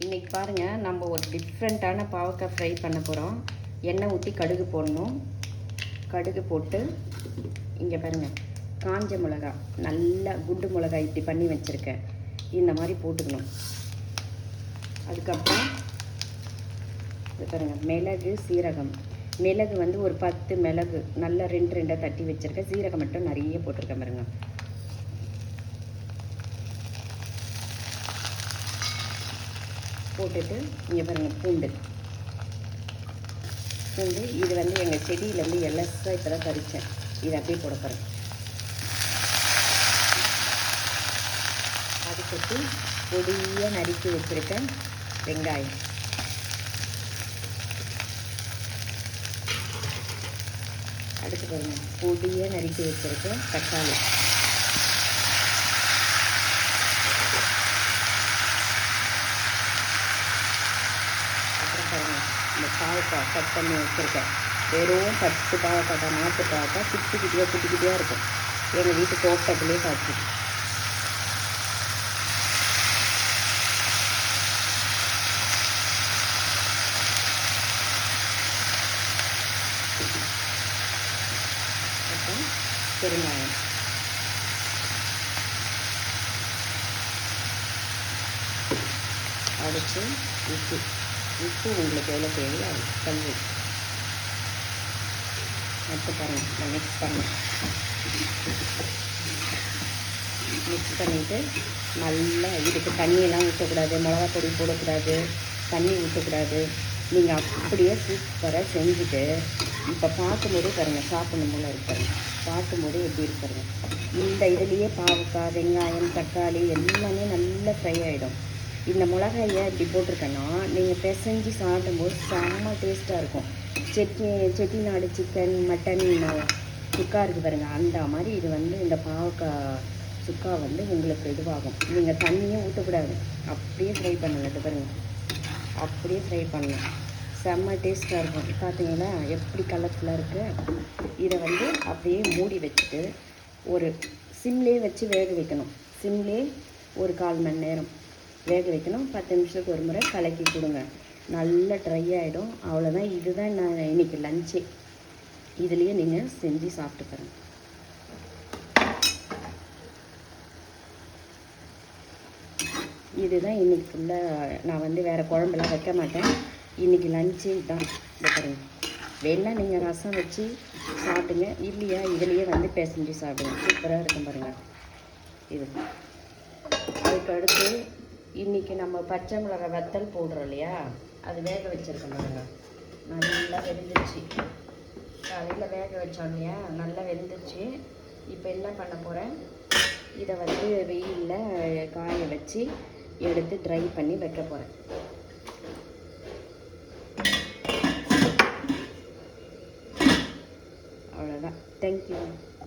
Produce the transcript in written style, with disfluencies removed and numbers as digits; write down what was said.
இன்றைக்கி பாருங்கள், நம்ம ஒரு டிஃப்ரெண்ட்டான பாவக்காய் ஃப்ரை பண்ண போகிறோம். எண்ணெய் ஊற்றி கடுகு போடணும். கடுகு போட்டு இங்கே பாருங்கள், காஞ்ச மிளகா, நல்லா குண்டு மிளகாய் இப்படி பண்ணி வச்சுருக்கேன். இந்த மாதிரி போட்டுக்கணும். அதுக்கப்புறம் இது பாருங்கள், மிளகு, சீரகம். மிளகு வந்து ஒரு 10 மிளகு நல்லா ரெண்டாக தட்டி வச்சுருக்கேன். சீரகம் மட்டும் நிறைய போட்டிருக்கேன் பாருங்கள். போட்டுட்டு இங்கே பாருங்கள், பூண்டு. இது வந்து எங்கள் செடியிலேருந்து எல்லஸாக இப்போ தான் பறித்தேன். இதை அப்படியே போட போகிறேன். அதுக்கு பொடியாக நறுக்கி வச்சுருக்கேன் வெங்காயம். அடுத்து பாருங்கள், பொடியாக நறுக்கி வச்சுருக்கேன் தக்காளி. இந்த பாவக்காய் கட் பண்ணி வச்சுருக்கேன். வெறும் 10 பாவக்காய் தான், நாட்டு பாவக்காய். குட்டியாக இருக்கும். எங்கள் வீட்டு தோட்டத்திலே காய்ச்சி. அப்புறம் பெருங்காயம். அடுத்து உப்பு உங்களுக்கு எவ்வளோ தேவையோ அது கல்வி அடுத்து பாருங்கள். மிக்ஸ் பண்ணிவிட்டு நல்லா இதுக்கு தண்ணியெல்லாம் ஊற்றக்கூடாது, மிளகா பொடி போடக்கூடாது, தண்ணி ஊற்றக்கூடாது. நீங்கள் அப்படியே சூப்பராக செஞ்சுட்டு இப்போ பார்க்கும்போதே பாருங்கள், சாப்பிடணும் போல் இருப்பாருங்க. பார்க்கும்போதே எப்படி இருப்பாருங்க. இந்த இதுலேயே பாவக்காய், வெங்காயம், தக்காளி எல்லாமே நல்லா ஃப்ரை ஆகிடும். இந்த மிளகாயை இப்படி போட்டிருக்கேன்னா நீங்கள் பிசைஞ்சு சாப்பிடும்போது செம்ம டேஸ்ட்டாக இருக்கும். செட்டிநாடு சிக்கன், மட்டன் சுக்கா இருக்குது பாருங்கள், அந்த மாதிரி இது வந்து இந்த பாவக்காய் சுக்கா வந்து உங்களுக்கு இதுவாகும். நீங்கள் தண்ணியும் ஊற்றக்கூடாது, அப்படியே ஃப்ரை பண்ணலாம். இது பாருங்கள், அப்படியே ஃப்ரை பண்ணலாம். செம்ம டேஸ்ட்டாக இருக்கும். பார்த்தீங்கன்னா எப்படி கலர்ஃபுல்லாக இருக்குது. இதை வந்து அப்படியே மூடி வச்சுட்டு ஒரு சிம்லேயே வச்சு வேக வைக்கணும். சிம்லே ஒரு 1/4 மணி நேரம் வேக வைக்கணும். 10 நிமிஷத்துக்கு ஒரு முறை கலக்கி கொடுங்க. நல்லா ட்ரை ஆகிடும். அவ்வளோதான். இதுதான் நான் இன்றைக்கி லஞ்சே. இதுலேயே நீங்கள் செஞ்சு சாப்பிட்டு பாருங்கள். இதுதான் இன்றைக்கி ஃபுல்லாக. நான் வந்து வேறு குழம்புலாம் வைக்க மாட்டேன். இன்றைக்கி லஞ்சே தான். இதை பாருங்கள். வேணா நீங்கள் ரசம் வச்சு சாப்பிடுங்க, இல்லையா இதுலேயே வந்து பிசைஞ்சு சாப்பிடுங்க. சூப்பராக இருக்கும் பாருங்கள் இது. அதுக்கு அடுத்து இன்றைக்கி நம்ம பச்சை மிளகாய் வத்தல் போடுறோம் இல்லையா, அது வேக வச்சுருக்கோம் பாருங்கள். நல்லா வெந்துச்சு. காலையில் வேக வச்சோம் இல்லையா, நல்லா வெந்துச்சு. இப்போ என்ன பண்ண போகிறேன், இதை வந்து வெயிலில் காய வச்சு எடுத்து ட்ரை பண்ணி வைக்க போகிறேன். அவ்வளோதான். தேங்க்யூ.